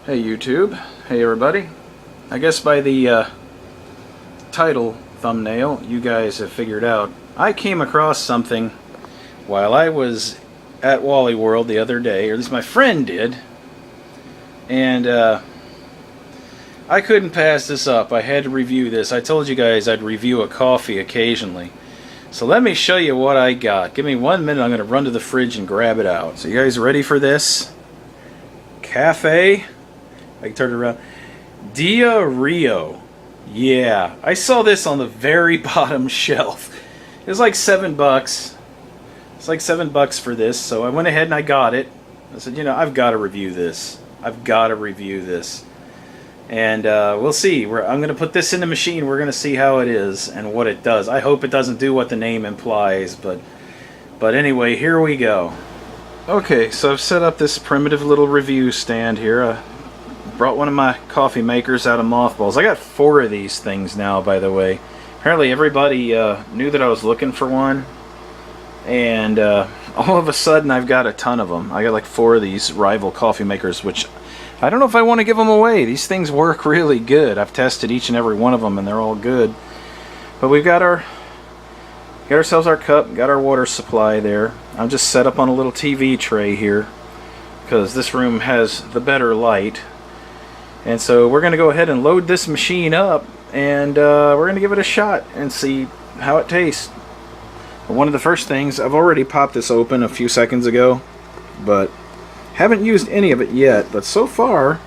Hey YouTube, hey everybody. I guess by the title thumbnail you guys have figured out I came across something while I was at Wally World the other day, or at least my friend did, and I couldn't pass this up. I had to review this. I told you guys I'd review a coffee occasionally. So let me show you what I got. Give me 1 minute, I'm going to run to the fridge and grab it out. So you guys ready for this? Cafe, I can turn it around. Dairio. Yeah, I saw this on the very bottom shelf. It was like $7. It's like $7 for this, so I went ahead and I got it. I said, you know, I've got to review this. I've got to review this. And we'll see. I'm going to put this in the machine. We're going to see how it is and what it does. I hope it doesn't do what the name implies, but anyway, here we go. Okay, so I've set up this primitive little review stand here. Brought one of my coffee makers out of mothballs. I got 4 of these things now, by the way. Apparently everybody knew that I was looking for one, and all of a sudden I've got a ton of them. I got like 4 of these rival coffee makers, which I don't know if I want to give them away. These things work really good. I've tested each and every one of them and they're all good. But we've got ourselves our cup, got our water supply there. I'm just set up on a little TV tray here because this room has the better light. And so we're going to go ahead and load this machine up, and we're going to give it a shot and see how it tastes. One of the first things, I've already popped this open a few seconds ago, but haven't used any of it yet. But so far,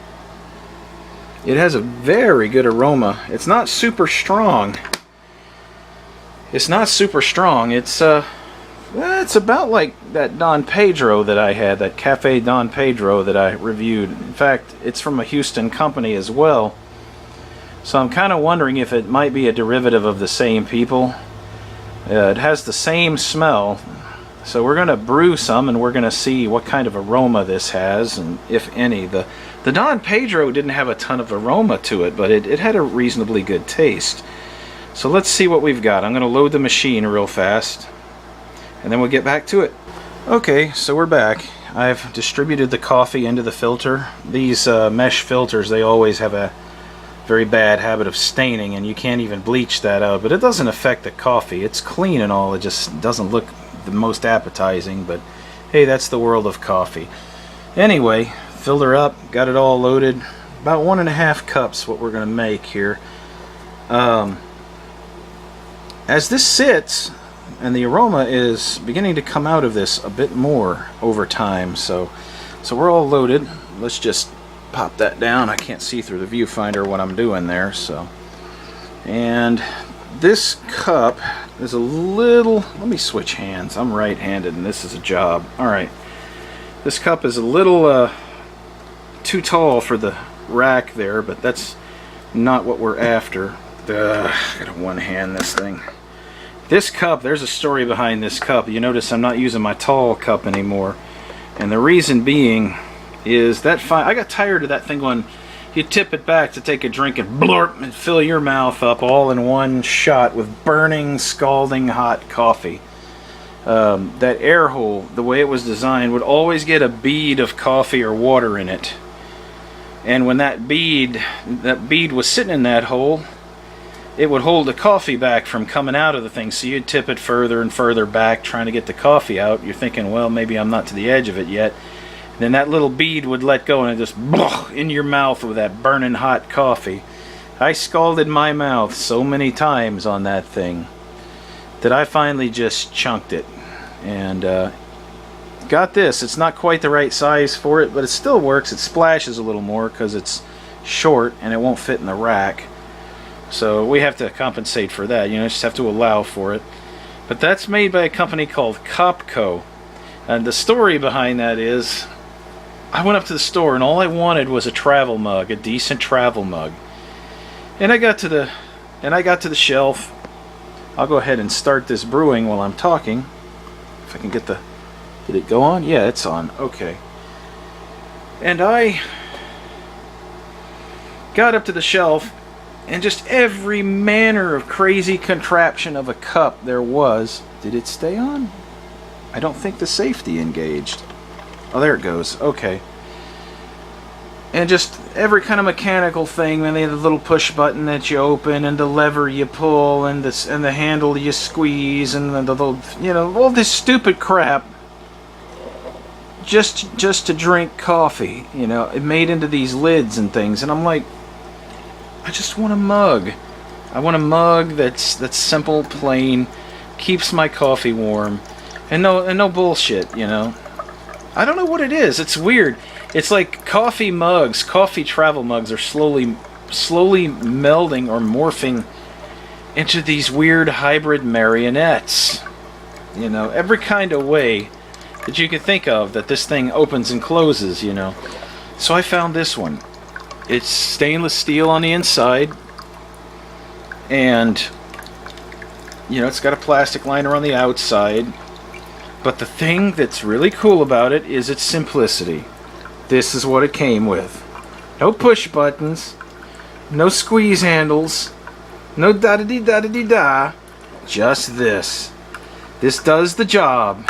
it has a very good aroma. It's not super strong. It's not super strong. It's about like that Don Pedro that I had, that Cafe Don Pedro that I reviewed. In fact, it's from a Houston company as well. So I'm kind of wondering if it might be a derivative of the same people. It has the same smell. So we're going to brew some and we're going to see what kind of aroma this has, and if any. The Don Pedro didn't have a ton of aroma to it, but it had a reasonably good taste. So let's see what we've got. I'm going to load the machine real fast, and then we'll get back to it. Okay, so we're back. I've distributed the coffee into the filter. These mesh filters, they always have a very bad habit of staining, and you can't even bleach that out, but it doesn't affect the coffee. It's clean and all, it just doesn't look the most appetizing, but hey, that's the world of coffee. Anyway, filled her up, got it all loaded. About 1.5 cups what we're going to make here. As this sits, and the aroma is beginning to come out of this a bit more over time, so we're all loaded. Let's just pop that down. I can't see through the viewfinder what I'm doing there, so. And this cup is a little, let me switch hands. I'm right-handed and this is a job. Alright, this cup is a little too tall for the rack there, but that's not what we're after. I gotta one-hand this thing. This cup, there's a story behind this cup. You notice I'm not using my tall cup anymore. And the reason being is that I got tired of that thing when you tip it back to take a drink and blurp and fill your mouth up all in one shot with burning, scalding hot coffee. That air hole, the way it was designed, would always get a bead of coffee or water in it. And when that bead was sitting in that hole, it would hold the coffee back from coming out of the thing, so you'd tip it further and further back trying to get the coffee out. You're thinking, well, maybe I'm not to the edge of it yet. And then that little bead would let go and it just in your mouth with that burning hot coffee. I scalded my mouth so many times on that thing that I finally just chunked it. And got this. It's not quite the right size for it, but it still works. It splashes a little more because it's short and it won't fit in the rack. So we have to compensate for that, you know, just have to allow for it. But that's made by a company called Copco. And the story behind that is, I went up to the store and all I wanted was a travel mug, a decent travel mug. And I got to the shelf. I'll go ahead and start this brewing while I'm talking. If I can get did it go on? Yeah, it's on. Okay. And I got up to the shelf, and just every manner of crazy contraption of a cup there was. Did it stay on? I don't think the safety engaged. Oh, there it goes. Okay. and just every kind of mechanical thing. And they have the little push button that you open, and the lever you pull, and the handle you squeeze, and the little, you know, all this stupid crap. Just to drink coffee, you know, it made into these lids and things, and I'm like, I just want a mug. I want a mug that's simple, plain, keeps my coffee warm, and no bullshit, you know. I don't know what it is. It's weird. It's like coffee mugs, coffee travel mugs are slowly melding or morphing into these weird hybrid marionettes. You know, every kind of way that you can think of that this thing opens and closes, you know. So I found this one. It's stainless steel on the inside, and you know, it's got a plastic liner on the outside. But the thing that's really cool about it is its simplicity. This is what it came with. No push buttons, no squeeze handles, no da-da-dee-da-da-dee-da. Just this. This does the job.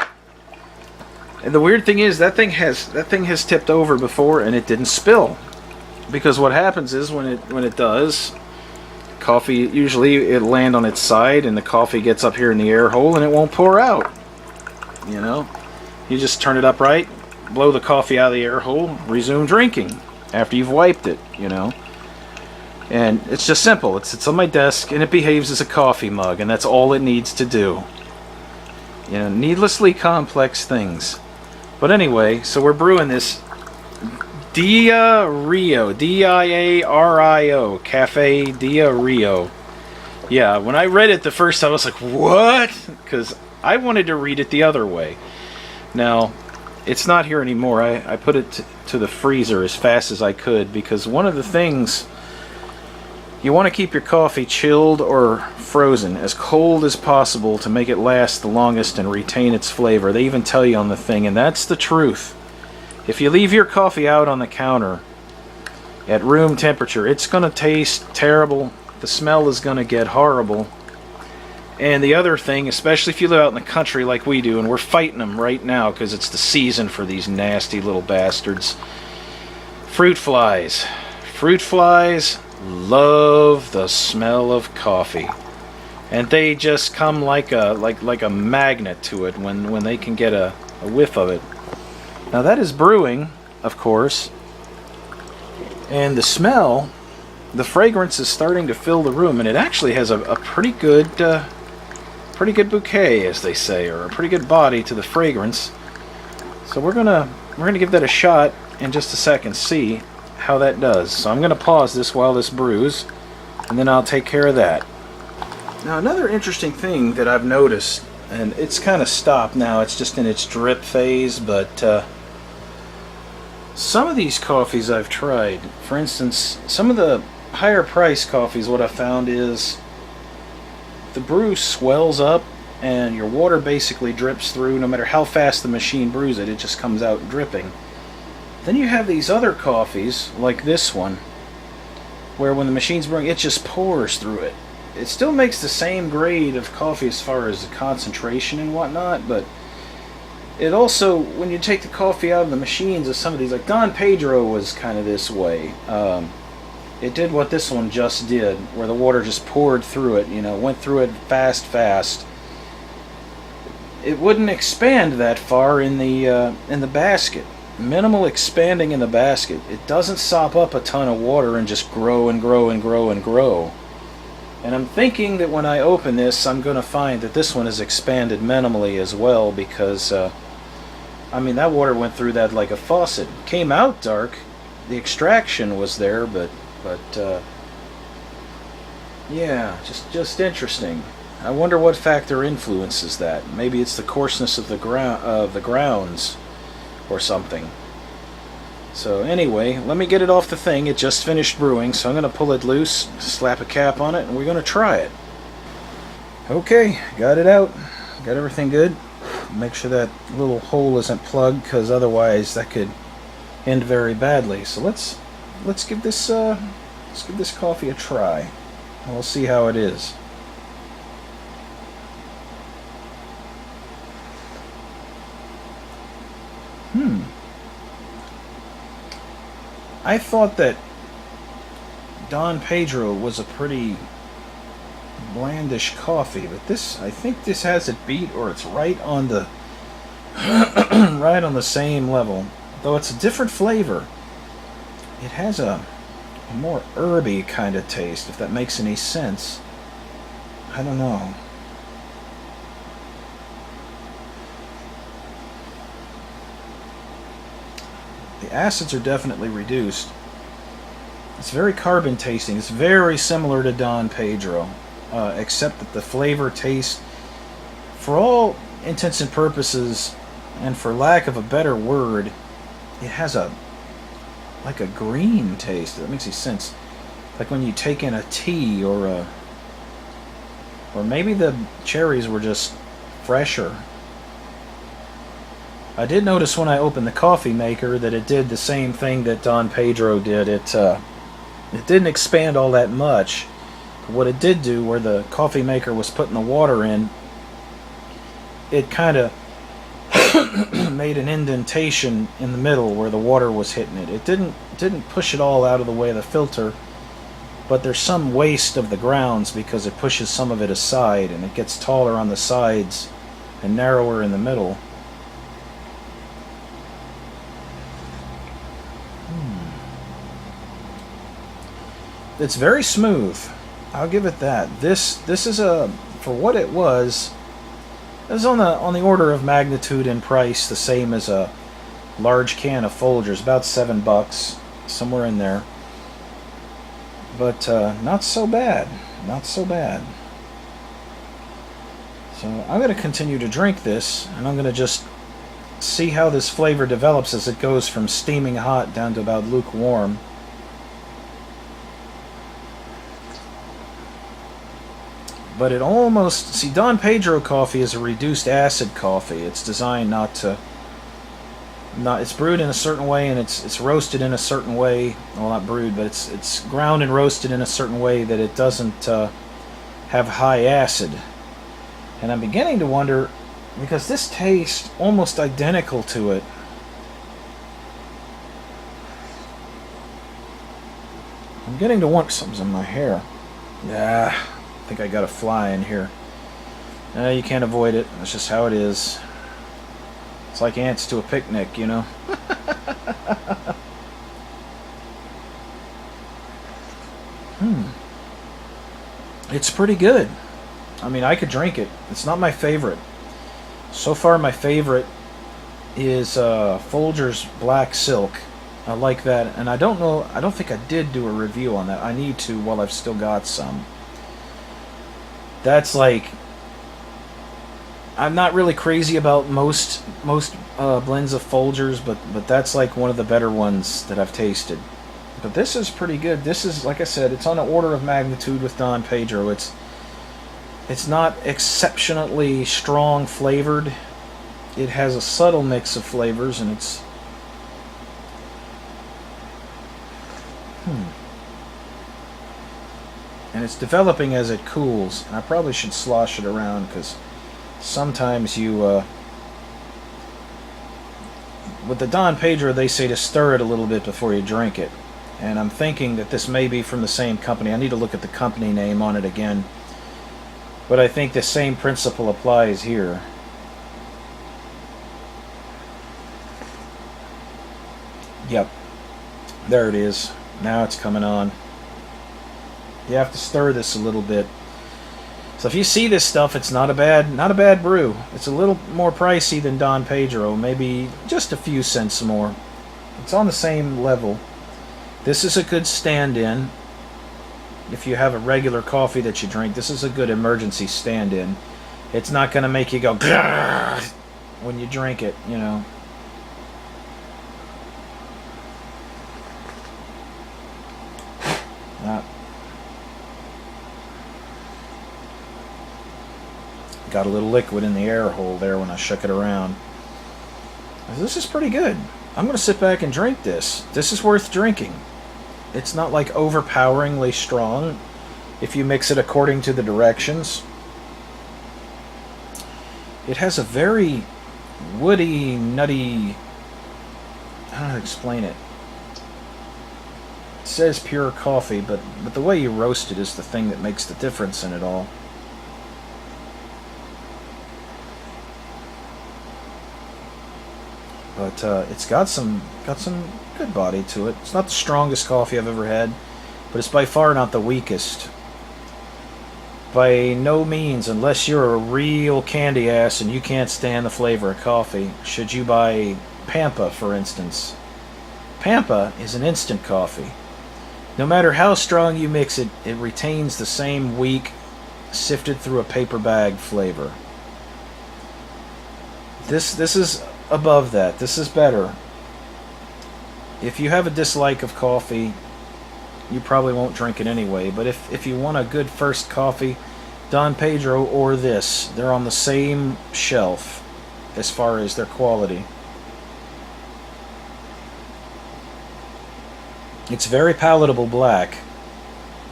And the weird thing is that thing has tipped over before and it didn't spill. Because what happens is when it does, coffee, usually it'll land on its side and the coffee gets up here in the air hole and it won't pour out. You know, you just turn it upright, blow the coffee out of the air hole, resume drinking after you've wiped it, you know. And it's just simple. It sits on my desk and it behaves as a coffee mug, and that's all it needs to do. You know, needlessly complex things. But anyway, so we're brewing this Dairio, D-I-A-R-I-O, Cafe Dairio. Yeah, when I read it the first time, I was like, what? Because I wanted to read it the other way. Now, it's not here anymore. I put it to the freezer as fast as I could, because one of the things, you want to keep your coffee chilled or frozen as cold as possible to make it last the longest and retain its flavor. They even tell you on the thing, and that's the truth. If you leave your coffee out on the counter at room temperature, it's going to taste terrible. The smell is going to get horrible. And the other thing, especially if you live out in the country like we do, and we're fighting them right now because it's the season for these nasty little bastards. Fruit flies. Fruit flies love the smell of coffee. And they just come like a magnet to it when they can get a whiff of it. Now that is brewing, of course. And the smell, the fragrance is starting to fill the room, and it actually has a pretty good bouquet, as they say, or a pretty good body to the fragrance. So we're gonna give that a shot in just a second, see how that does. So I'm gonna pause this while this brews, and then I'll take care of that. Now another interesting thing that I've noticed, and it's kind of stopped now, it's just in its drip phase, but some of these coffees I've tried, for instance, some of the higher price coffees, what I found is the brew swells up and your water basically drips through. No matter how fast the machine brews it, it just comes out dripping. Then you have these other coffees, like this one, where when the machine's brewing, it just pours through it. It still makes the same grade of coffee as far as the concentration and whatnot, but it also, when you take the coffee out of the machines of some of these, like Don Pedro was kind of this way. It did what this one just did, where the water just poured through it, you know, went through it fast. It wouldn't expand that far in the basket. Minimal expanding in the basket. It doesn't sop up a ton of water and just grow and grow and grow and grow. And I'm thinking that when I open this, I'm going to find that this one is expanded minimally as well, because I mean, that water went through that like a faucet. Came out dark. The extraction was there, but yeah, just interesting. I wonder what factor influences that. Maybe it's the coarseness of the grounds or something. So anyway, let me get it off the thing. It just finished brewing, so I'm going to pull it loose, slap a cap on it, and we're going to try it. Okay, got it out. Got everything good. Make sure that little hole isn't plugged, because otherwise that could end very badly. So let's give this coffee a try, and we'll see how it is. I thought that Don Pedro was a pretty blandish coffee, but this, I think this has it beat, or it's right on the right on the same level. Though it's a different flavor. It has a more herby kind of taste, if that makes any sense. I don't know. The acids are definitely reduced. It's very carbon tasting. It's very similar to Don Pedro, except that the flavor taste, for all intents and purposes, and for lack of a better word, it has a like a green taste. That makes any sense. Like when you take in a tea, or maybe the cherries were just fresher. I did notice when I opened the coffee maker that it did the same thing that Don Pedro did. It didn't expand all that much. But what it did do, where the coffee maker was putting the water in, it kind of made an indentation in the middle where the water was hitting it. It didn't push it all out of the way of the filter, but there's some waste of the grounds because it pushes some of it aside, and it gets taller on the sides and narrower in the middle. It's very smooth. I'll give it that. This is for what it was. It was on the order of magnitude in price, the same as a large can of Folgers, about $7, somewhere in there. But not so bad. Not so bad. So I'm going to continue to drink this, and I'm going to just see how this flavor develops as it goes from steaming hot down to about lukewarm. But it almost... See, Don Pedro coffee is a reduced acid coffee. It's designed not to... It's brewed in a certain way, and it's roasted in a certain way. Well, not brewed, but it's ground and roasted in a certain way that it doesn't have high acid. And I'm beginning to wonder, because this tastes almost identical to it. I'm getting to wonder... Something's in my hair. Yeah... I think I got a fly in here. You can't avoid it. That's just how it is. It's like ants to a picnic, you know? It's pretty good. I mean, I could drink it. It's not my favorite. So far, my favorite is Folgers Black Silk. I like that. And I don't think I did do a review on that. I need to while I've still got some. That's like, I'm not really crazy about most blends of Folgers, but that's like one of the better ones that I've tasted. But this is pretty good. This is, like I said, it's on an order of magnitude with Don Pedro. It's not exceptionally strong flavored. It has a subtle mix of flavors, and it's and it's developing as it cools. And I probably should slosh it around, because sometimes you with the Don Pedro, they say to stir it a little bit before you drink it. And I'm thinking that this may be from the same company. I need to look at the company name on it again. But I think the same principle applies here. Yep. There it is. Now it's coming on. You have to stir this a little bit. So if you see this stuff, it's not a bad brew. It's a little more pricey than Don Pedro, maybe just a few cents more. It's on the same level. This is a good stand-in. If you have a regular coffee that you drink, this is a good emergency stand-in. It's not going to make you go when you drink it, you know. Got a little liquid in the air hole there when I shook it around. This is pretty good. I'm going to sit back and drink this. This is worth drinking. It's not like overpoweringly strong if you mix it according to the directions. It has a very woody, nutty... I don't know how to explain it. says pure coffee, but the way you roast it is the thing that makes the difference in it all. But it's got some good body to it. It's not the strongest coffee I've ever had, but it's by far not the weakest. By no means, unless you're a real candy ass and you can't stand the flavor of coffee, should you buy Pampa, for instance. Pampa is an instant coffee. No matter how strong you mix it, it retains the same weak, sifted through a paper bag flavor. This is above that. This is better. If you have a dislike of coffee, you probably won't drink it anyway. But if you want a good first coffee, Don Pedro or this, they're on the same shelf as far as their quality. It's very palatable black,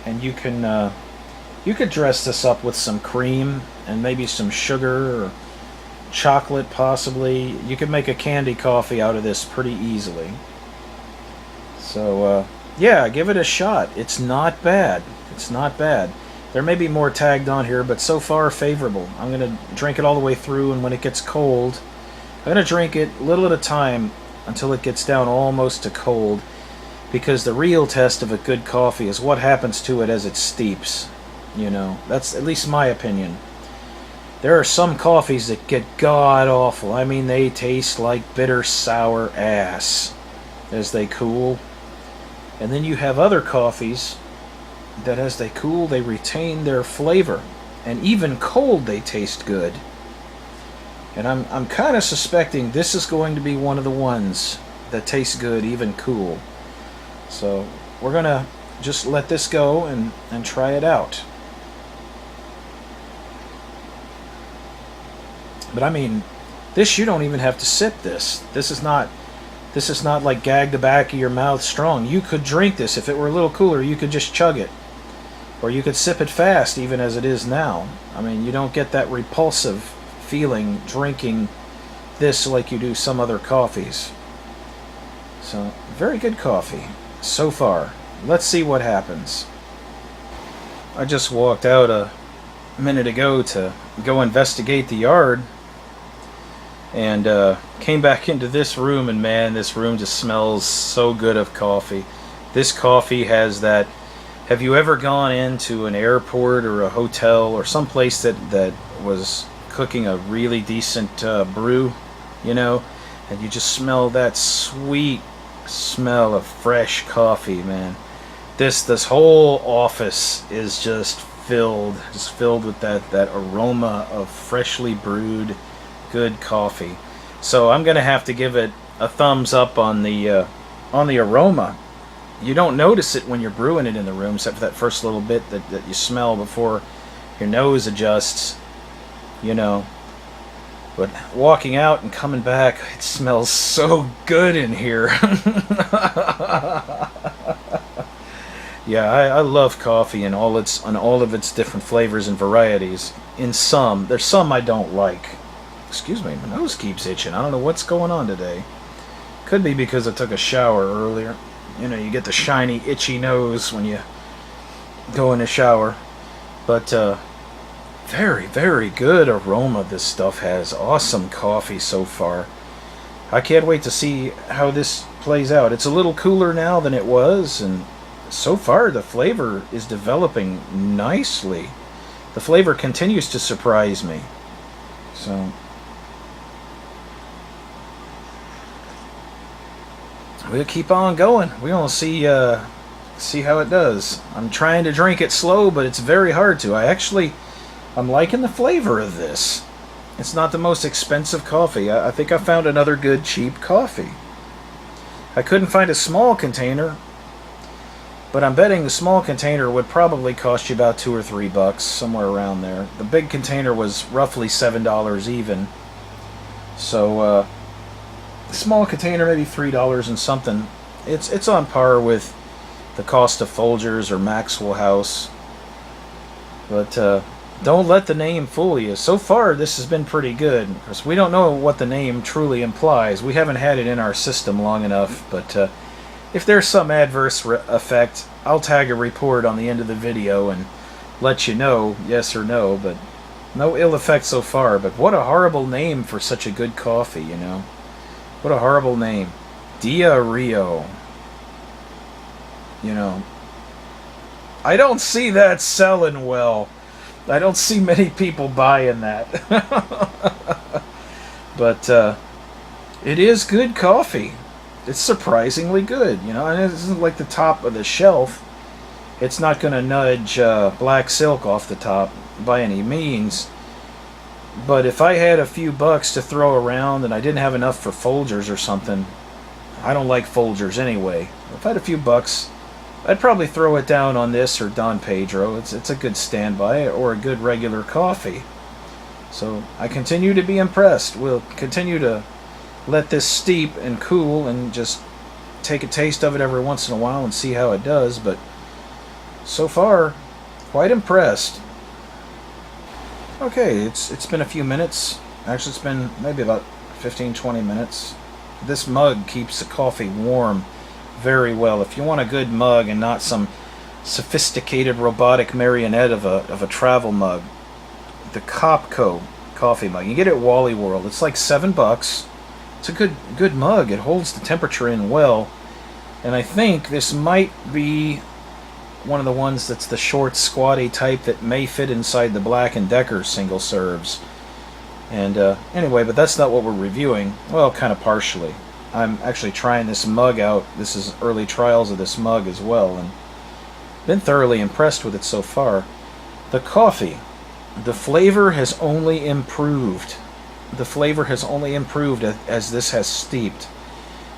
and you could dress this up with some cream and maybe some sugar or chocolate possibly. You could make a candy coffee out of this pretty easily. So yeah, give it a shot. It's not bad. It's not bad. There may be more tagged on here, but so far favorable. I'm going to drink it all the way through, and when it gets cold, I'm going to drink it a little at a time until it gets down almost to cold, because the real test of a good coffee is what happens to it as it steeps. You know, that's at least my opinion. There are some coffees that get god-awful. I mean, they taste like bitter, sour ass as they cool. And then you have other coffees that as they cool, they retain their flavor. And even cold, they taste good. And I'm kind of suspecting this is going to be one of the ones that tastes good even cool. So we're going to just let this go and try it out. But I mean, this, you don't even have to sip this. This is not like gag the back of your mouth strong. You could drink this. If it were a little cooler, you could just chug it. Or you could sip it fast, even as it is now. I mean, you don't get that repulsive feeling drinking this like you do some other coffees. So, very good coffee so far. Let's see what happens. I just walked out a minute ago to go investigate the yard, and came back into this room, and man, this room just smells so good of coffee. This coffee has that. Have you ever gone into an airport or a hotel or some place that was cooking a really decent brew, you know, and you just smell that sweet smell of fresh coffee, man. This whole office is just filled with that aroma of freshly brewed good coffee. So I'm gonna have to give it a thumbs up on the aroma. You don't notice it when you're brewing it in the room, except for that first little bit that you smell before your nose adjusts, you know. But walking out and coming back, it smells so good in here. Yeah, I love coffee and all of its different flavors and varieties. There's some I don't like. Excuse me, my nose keeps itching. I don't know what's going on today. Could be because I took a shower earlier. You know, you get the shiny, itchy nose when you go in the shower. But very, very good aroma this stuff has. Awesome coffee so far. I can't wait to see how this plays out. It's a little cooler now than it was, and so far the flavor is developing nicely. The flavor continues to surprise me. So we'll keep on going. We're gonna see how it does. I'm trying to drink it slow, but it's very hard to. I'm liking the flavor of this. It's not the most expensive coffee. I think I found another good cheap coffee. I couldn't find a small container, but I'm betting the small container would probably cost you about $2 or $3, somewhere around there. The big container was roughly $7 even. So the small container maybe $3 and something. It's on par with the cost of Folgers or Maxwell House. But don't let the name fool you. So far, this has been pretty good, because we don't know what the name truly implies. We haven't had it in our system long enough, but if there's some adverse effect, I'll tag a report on the end of the video and let you know, yes or no, but no ill effect so far. But what a horrible name for such a good coffee, you know. What a horrible name. Dairio. You know, I don't see that selling well. I don't see many people buying that. But it is good coffee. It's surprisingly good, you know, and it isn't like the top of the shelf. It's not going to nudge Black Silk off the top by any means. But if I had a few bucks to throw around and I didn't have enough for Folgers or something, I don't like Folgers anyway. If I had a few bucks, I'd probably throw it down on this or Don Pedro. It's a good standby, or a good regular coffee. So I continue to be impressed. We'll continue to let this steep and cool and just take a taste of it every once in a while and see how it does. But so far, quite impressed. Okay, it's been a few minutes. Actually, it's been maybe about 15-20 minutes. This mug keeps the coffee warm very well. If you want a good mug and not some sophisticated robotic marionette of a travel mug, the Copco coffee mug. You get it at Wally World. It's like $7. It's a good mug. It holds the temperature in well. And I think this might be one of the ones that's the short, squatty type that may fit inside the Black & Decker single serves. And anyway, but that's not what we're reviewing. Well, kind of partially. I'm actually trying this mug out. This is early trials of this mug as well, and been thoroughly impressed with it so far. The coffee, the flavor has only improved. The flavor has only improved as this has steeped.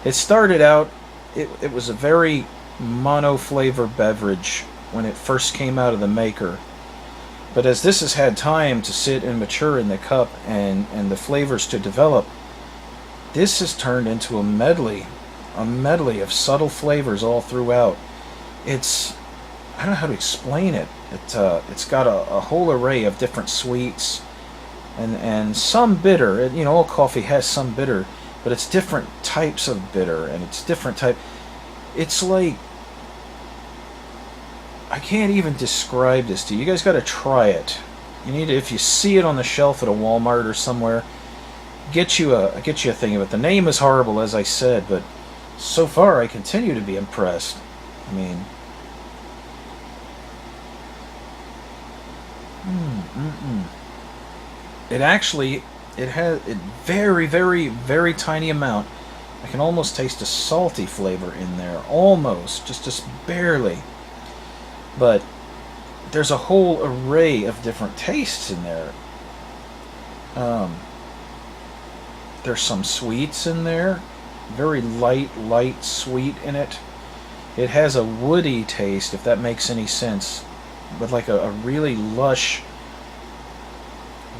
It started out, it was a very mono-flavor beverage when it first came out of the maker. But as this has had time to sit and mature in the cup and the flavors to develop, this has turned into a medley of subtle flavors all throughout. It's, I don't know how to explain it. It's got a whole array of different sweets and some bitter. You know, all coffee has some bitter, but it's different types of bitter, and it's different type. It's like, I can't even describe this to you. You guys got to try it. You need to, if you see it on the shelf at a Walmart or somewhere, get you a thing of it. The name is horrible, as I said, but so far I continue to be impressed. I mean, it actually, it has a very, very, very tiny amount. I can almost taste a salty flavor in there, almost, just barely. But there's a whole array of different tastes in there. There's some sweets in there, very light sweet in it. It has a woody taste, if that makes any sense, but like a really lush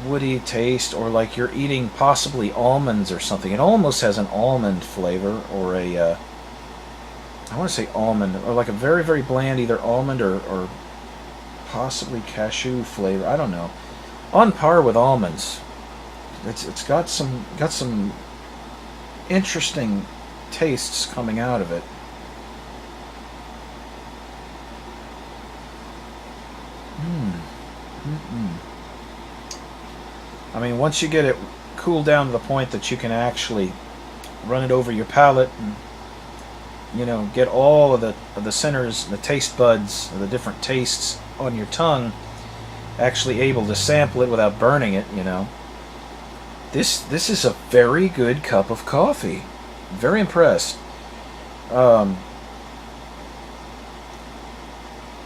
woody taste, or like you're eating possibly almonds or something. It almost has an almond flavor, or I want to say almond, or like a very, very bland either almond or possibly cashew flavor. I don't know. On par with almonds. It's got some interesting tastes coming out of it. I mean, once you get it cooled down to the point that you can actually run it over your palate and, you know, get all of the centers, the taste buds, the different tastes on your tongue, actually able to sample it without burning it, you know. This is a very good cup of coffee. Very impressed.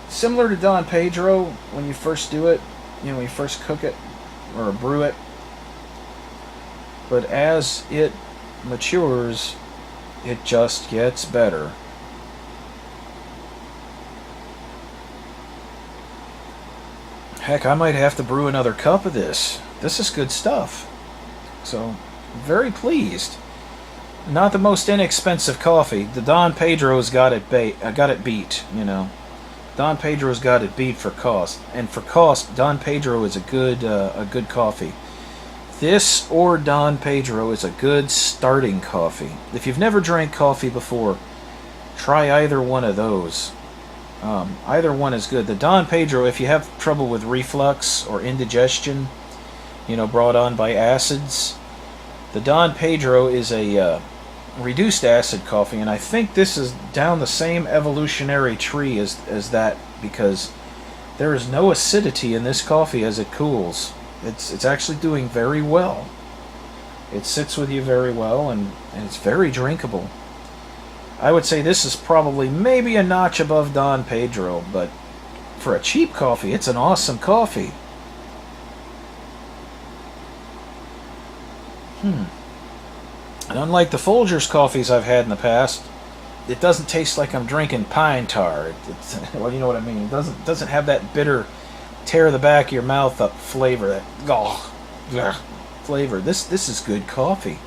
Similar to Don Pedro when you first do it, you know, when you first cook it or brew it. But as it matures, it just gets better. Heck, I might have to brew another cup of this. This is good stuff. So, very pleased. Not the most inexpensive coffee. The Don Pedro's got it beat, you know. Don Pedro's got it beat for cost. And for cost, Don Pedro is a good coffee. This or Don Pedro is a good starting coffee. If you've never drank coffee before, try either one of those. Either one is good. The Don Pedro, if you have trouble with reflux or indigestion, brought on by acids, the Don Pedro is a reduced acid coffee, and I think this is down the same evolutionary tree as that, because there is no acidity in this coffee as it cools. It's actually doing very well. It sits with you very well, and it's very drinkable. I would say this is probably maybe a notch above Don Pedro, but for a cheap coffee, it's an awesome coffee. And unlike the Folgers coffees I've had in the past, it doesn't taste like I'm drinking pine tar. Well, you know what I mean. It doesn't have that bitter, tear the back of your mouth up flavor. That flavor. This is good coffee.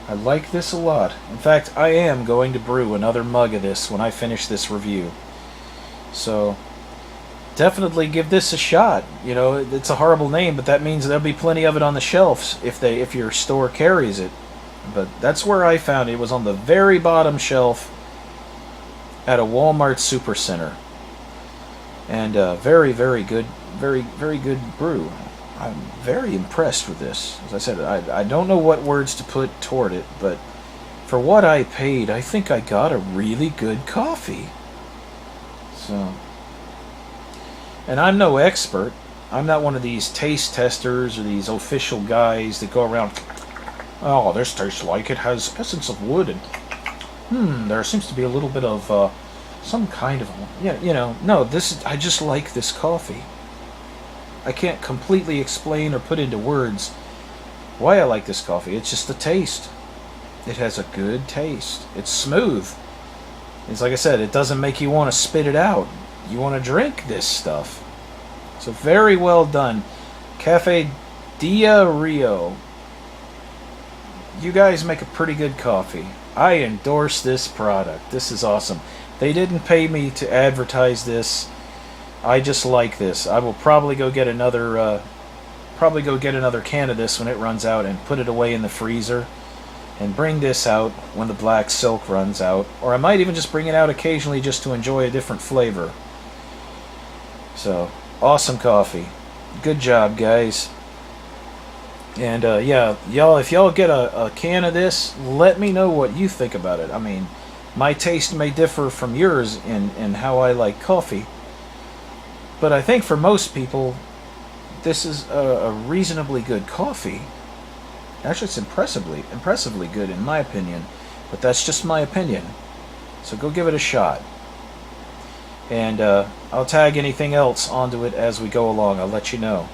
I like this a lot. In fact, I am going to brew another mug of this when I finish this review. So definitely give this a shot. It's a horrible name, but that means there'll be plenty of it on the shelves if your store carries it. But that's where I found it. It was on the very bottom shelf at a Walmart Supercenter. And very, very good, very, very good brew. I'm very impressed with this. As I said, I don't know what words to put toward it, but for what I paid, I think I got a really good coffee. So, and I'm no expert. I'm not one of these taste testers or these official guys that go around, oh, this tastes like it has essence of wood, and there seems to be a little bit of some kind of, no, I just like this coffee. I can't completely explain or put into words why I like this coffee. It's just the taste. It has a good taste. It's smooth. It's like I said, it doesn't make you want to spit it out. You want to drink this stuff. So very well done. Cafe Dairio. You guys make a pretty good coffee. I endorse this product. This is awesome. They didn't pay me to advertise this. I just like this. I will probably go get another can of this when it runs out and put it away in the freezer and bring this out when the black silk runs out, or I might even just bring it out occasionally just to enjoy a different flavor. So, awesome coffee. Good job, guys. And y'all, if y'all get a can of this, let me know what you think about it. I mean, my taste may differ from yours in how I like coffee. But I think for most people, this is a reasonably good coffee. Actually, it's impressively good in my opinion. But that's just my opinion. So go give it a shot. And I'll tag anything else onto it as we go along. I'll let you know.